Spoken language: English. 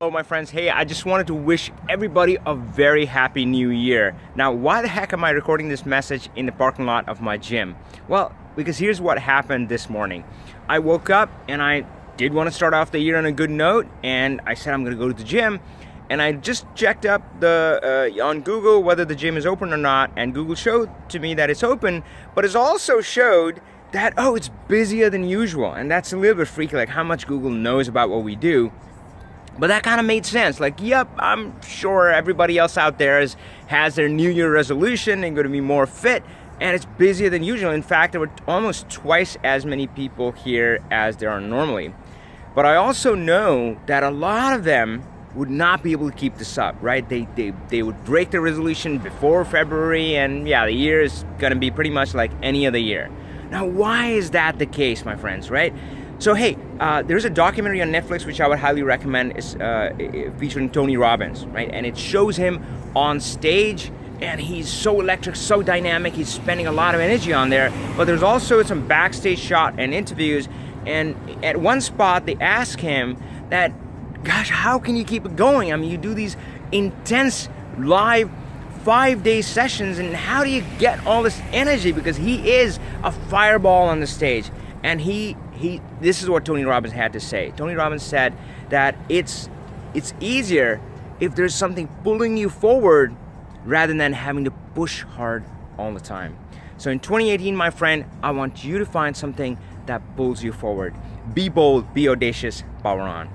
Hello my friends, hey, I just wanted to wish everybody a very happy new year. Now, why the heck am I recording this message in the parking lot of my gym? Well, because here's what happened this morning. I woke up and I did want to start off the year on a good note, and I said I'm going to go to the gym, and I just checked up on Google whether the gym is open or not, and Google showed to me that it's open, but it also showed that, oh, it's busier than usual, and that's a little bit freaky, like how much Google knows about what we do. But that kind of made sense. Like, yep, I'm sure everybody else out there has their New Year resolution and going to be more fit, and it's busier than usual. In fact, there were almost twice as many people here as there are normally. But I also know that a lot of them would not be able to keep this up, right? They would break their resolution before February, and yeah, the year is going to be pretty much like any other year. Now, why is that the case, my friends, right? So hey, there's a documentary on Netflix which I would highly recommend, is featuring Tony Robbins, right? And it shows him on stage, and he's so electric, so dynamic, he's spending a lot of energy on there. But there's also some backstage shot and interviews, and at one spot they ask him that, gosh, how can you keep it going? I mean, you do these intense live 5-day sessions, and how do you get all this energy? Because he is a fireball on the stage. And this is what Tony Robbins had to say. Tony Robbins said that it's easier if there's something pulling you forward rather than having to push hard all the time. So in 2018, my friend, I want you to find something that pulls you forward. Be bold, be audacious, power on.